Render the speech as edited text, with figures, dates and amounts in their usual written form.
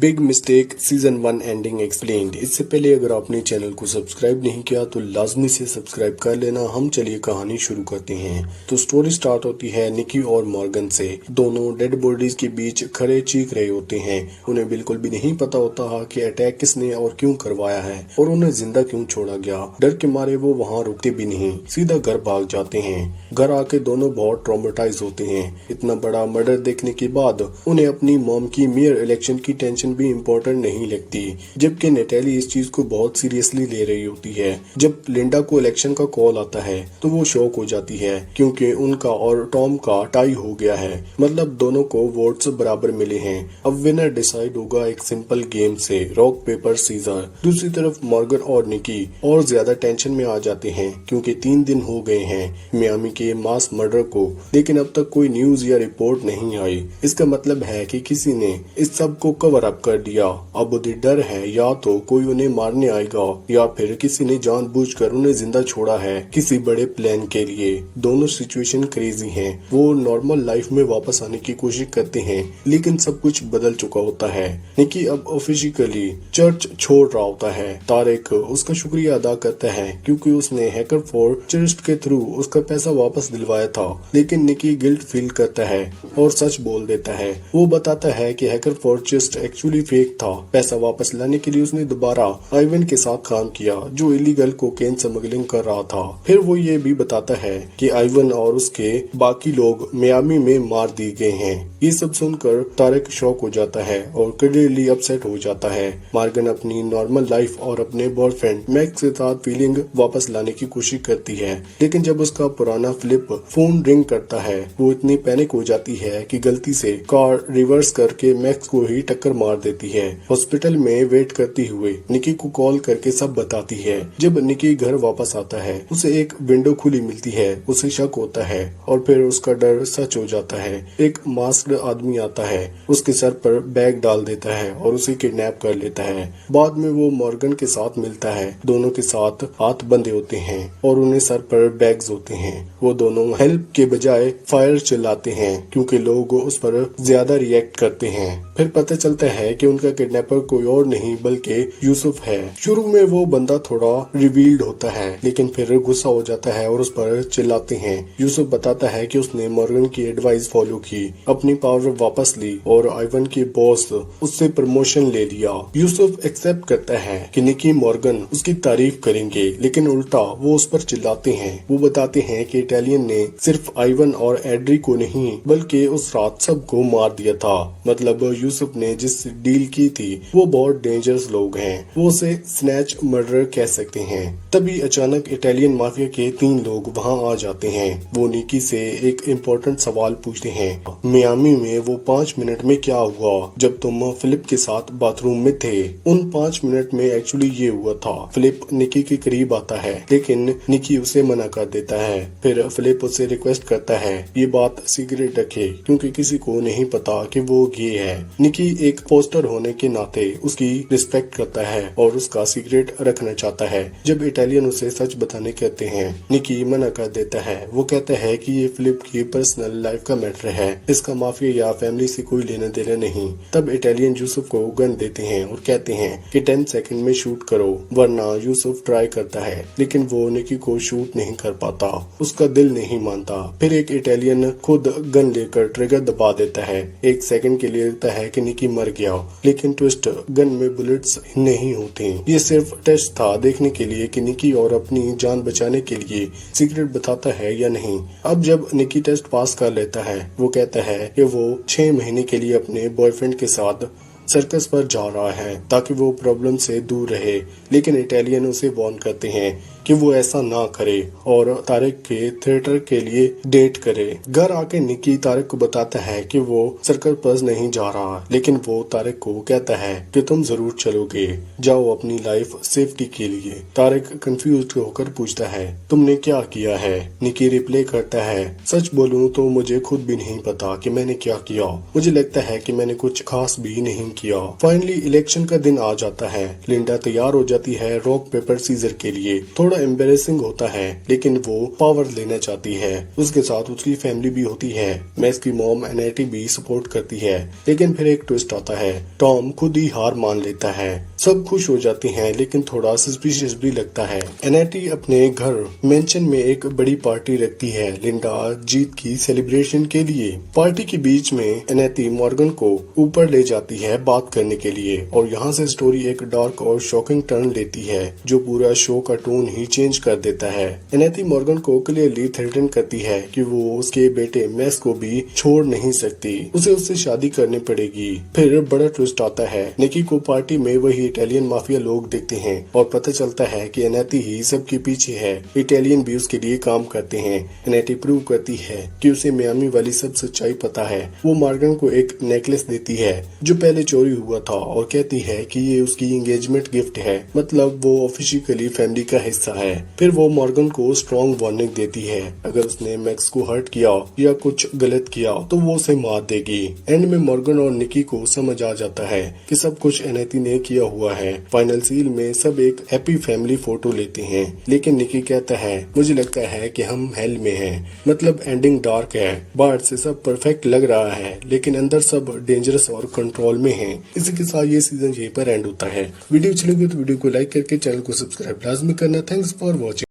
Big mistake season 1 ending explained. इससे पहले अगर आपने चैनल को सब्सक्राइब नहीं किया तो लाजमी से सब्सक्राइब कर लेना। हम चलिए कहानी शुरू करते हैं। तो स्टोरी स्टार्ट होती है निकी और मॉर्गन से। दोनों डेड बॉडीज के बीच खड़े चीख रहे होते हैं। उन्हें बिल्कुल भी नहीं पता होता कि अटैक किसने और क्यों करवाया है और उन्हें जिंदा क्यों छोड़ा गया। डर के मारे वो वहाँ रुकते भी नहीं, सीधा घर भाग जाते हैं। घर आके दोनों बहुत ट्रॉमेटाइज होते हैं। इतना बड़ा मर्डर देखने के बाद उन्हें अपनी मॉम की मेयर इलेक्शन की टेंशन भी इम्पोर्टेंट नहीं लगती, जबकि नेटेली इस चीज को बहुत सीरियसली ले रही होती है। जब लिंडा को इलेक्शन का कॉल आता है तो वो शॉक हो जाती है क्योंकि उनका और टॉम का टाई हो गया है, मतलब दोनों को वोट्स बराबर मिले हैं। अब विनर डिसाइड होगा एक सिंपल गेम से, रॉक पेपर सीजर। दूसरी तरफ मॉर्गन और निकी और ज्यादा टेंशन में आ जाते हैं क्योंकि 3 दिन हो गए हैं मियामी के मास मर्डर को, लेकिन अब तक कोई न्यूज या रिपोर्ट नहीं आई। इसका मतलब है कि किसी ने इस सब को कवर अप कर दिया। अब उन्हें डर है या तो कोई उन्हें मारने आएगा या फिर किसी ने जानबूझकर उन्हें जिंदा छोड़ा है किसी बड़े प्लान के लिए। दोनों सिचुएशन क्रेजी हैं। वो नॉर्मल लाइफ में वापस आने की कोशिश करते हैं लेकिन सब कुछ बदल चुका होता है। निकी अब ऑफिशियली चर्च छोड़ रहा होता है। तारिक उसका शुक्रिया अदा करता है क्योंकि उसने हैकर फॉर चर्च के थ्रू उसका पैसा वापस दिलवाया था, लेकिन निकी गिल्ट फील करता है और सच बोल देता है। वो बताता है कि hacker for church actually fake था। पैसा वापस लाने के लिए उसने दोबारा आइवन के साथ काम किया जो इलीगल कोकेन स्मगलिंग कर रहा था। फिर वो ये भी बताता है कि आइवन और उसके बाकी लोग मियामी में मार दिए गए हैं। ये सब सुनकर तारिक शॉक हो जाता है और क्लियरली अपसेट हो जाता है। मॉर्गन अपनी नॉर्मल लाइफ और अपने बॉयफ्रेंड मैक्स के साथ फीलिंग वापस लाने की कोशिश करती है, लेकिन जब उसका पुराना फिलिप फोन रिंग करता है वो इतनी पैनिक हो जाती है कि गलती से कार रिवर्स करके मैक्स को ही टक्कर मार देती है। हॉस्पिटल में वेट करती हुए निकी को कॉल करके सब बताती है। जब निकी घर वापस आता है उसे एक विंडो खुली मिलती है। उसे शक होता है और फिर उसका डर सच हो जाता है। एक मास्क्ड आदमी आता है, उसके सर पर बैग डाल देता है और उसे किडनैप कर लेता है। बाद में वो मॉर्गन के साथ मिलता है। दोनों के साथ हाथ बंधे होते हैं और उन्हें सर पर बैग्स होते हैं। वो दोनों हेल्प के बजाय फायर चलाते हैं क्योंकि लोग उस पर ज्यादा रिएक्ट करते हैं। फिर पता चलता है कि उनका किडनैपर कोई और नहीं बल्कि यूसुफ है। शुरू में वो बंदा थोड़ा रिवील्ड होता है लेकिन फिर गुस्सा हो जाता है और उस पर चिल्लाते हैं। यूसुफ बताता है कि उसने मॉर्गन की एडवाइस फॉलो की, अपनी पावर वापस ली और आइवन के बॉस उससे प्रमोशन ले लिया। यूसुफ एक्सेप्ट करता है कि निकी मॉर्गन उसकी तारीफ करेंगे, लेकिन उल्टा वो उस पर चिल्लाते हैं। वो बताते हैं कि इटालियन ने सिर्फ आइवन और एड्री को नहीं बल्कि उस रात सबको मार दिया था। मतलब यूसुफ ने जिस डील की थी वो बहुत डेंजरस लोग हैं। वो उसे स्नैच मर्डर कह सकते हैं। तभी अचानक इटालियन माफिया के 3 लोग वहाँ आ जाते हैं। वो निकी से एक इम्पोर्टेंट सवाल पूछते हैं, मियामी में वो 5 मिनट में क्या हुआ जब तुम फिलिप के साथ बाथरूम में थे? उन 5 मिनट में एक्चुअली ये हुआ था। फिलिप निकी के करीब आता है लेकिन निकी उसे मना कर देता है। फिर फिलिप उससे रिक्वेस्ट करता है ये बात सीक्रेट रखे क्योंकि किसी को नहीं पता कि वो गे है। निकी एक पोस्टर होने के नाते उसकी रिस्पेक्ट करता है और उसका सीक्रेट रखना चाहता है। जब इटालियन उसे सच बताने कहते हैं निकी मना कर देता है। वो कहता है कि ये फिलिप की पर्सनल लाइफ का मैटर है, इसका माफिया या फैमिली से कोई लेना देना नहीं। तब इटालियन यूसुफ को गन देते हैं और कहते हैं कि 10 सेकंड में शूट करो, वरना यूसुफ ट्राई करता है लेकिन वो निकी को शूट नहीं कर पाता। उसका दिल नहीं मानता। फिर एक इटालियन खुद गन लेकर ट्रिगर दबा देता है। 1 सेकंड के लिए लगता है कि निकी मर गया, लेकिन ट्विस्ट गन में बुलेट्स नहीं होते। ये सिर्फ टेस्ट था देखने के लिए कि निकी और अपनी जान बचाने के लिए सीक्रेट बताता है या नहीं। अब जब निकी टेस्ट पास कर लेता है वो कहता है कि वो 6 महीने के लिए अपने बॉयफ्रेंड के साथ सर्कस पर जा रहा है ताकि वो प्रॉब्लम से दूर रहे, लेकिन इटालियन उसे वार्न करते हैं कि वो ऐसा ना करे और तारिक के थिएटर के लिए डेट करे। घर आके निकी तारिक को बताता है कि वो सर्कस पर नहीं जा रहा, लेकिन वो तारिक को कहता है कि तुम जरूर चलोगे, जाओ अपनी लाइफ सेफ्टी के लिए। तारिक कंफ्यूज होकर पूछता है तुमने क्या किया है? निकी रिप्लाई करता है सच बोलूं तो मुझे खुद भी नहीं पता कि मैंने क्या किया। मुझे लगता है कि मैंने कुछ खास भी नहीं किया। फाइनली इलेक्शन का दिन आ जाता है। लिंडा तैयार हो जाती है रॉक पेपर सीजर के लिए। थोड़ा थोड़ा एम्बेरेसिंग होता है, लेकिन वो पावर लेना चाहती है। उसके साथ उसकी फैमिली भी होती है। मैक्स की मॉम एनेटी भी सपोर्ट करती है, लेकिन फिर एक ट्विस्ट आता है। टॉम खुद ही हार मान लेता है। सब खुश हो जाते हैं, लेकिन थोड़ा सस्पिशियस भी लगता है। एनेटी अपने घर मेंशन में एक बड़ी पार्टी रखती है लिंडा जीत की सेलिब्रेशन के लिए। पार्टी के बीच में एनेटी मॉर्गन को ऊपर ले जाती है बात करने के लिए, और यहाँ से स्टोरी एक डार्क और शॉकिंग टर्न लेती है जो पूरा शो का टोन ही चेंज कर देता है। एनेटी मॉर्गन को क्लियरली थ्रेटन करती है कि वो उसके बेटे मैक्स को भी छोड़ नहीं सकती, उसे उससे शादी करनी पड़ेगी। फिर बड़ा ट्विस्ट आता है। निकी को पार्टी में वही इटालियन माफिया लोग देखते हैं और पता चलता है कि एनेटी ही सबके पीछे है। इटालियन भी उसके लिए काम करते हैं। एनेटी प्रूव करती है कि उसे मियामी वाली सब सच्चाई पता है। वो मॉर्गन को एक नेकलेस देती है जो पहले चोरी हुआ था और कहती है कि ये उसकी एंगेजमेंट गिफ्ट है, मतलब वो ऑफिशियली फैमिली का हिस्सा है। फिर वो मॉर्गन को स्ट्रॉन्ग वार्निंग देती है, अगर उसने मैक्स को हर्ट किया या कुछ गलत किया तो वो उसे मार देगी। एंड में मॉर्गन और निकी को समझ आ जाता है कि सब कुछ एनेटी ने किया हुआ है। फाइनल सीन में सब एक हैप्पी फैमिली फोटो लेते हैं, लेकिन निकी कहता है मुझे लगता है कि हम हेल में हैं, मतलब एंडिंग डार्क है। बाहर से सब परफेक्ट लग रहा है, लेकिन अंदर सब डेंजरस और कंट्रोल में है। इसी के साथ ये सीजन यहीं पर एंड होता है। वीडियो अच्छी लगी तो वीडियो को लाइक करके चैनल को सब्सक्राइब लाजमी करना। Thanks for watching.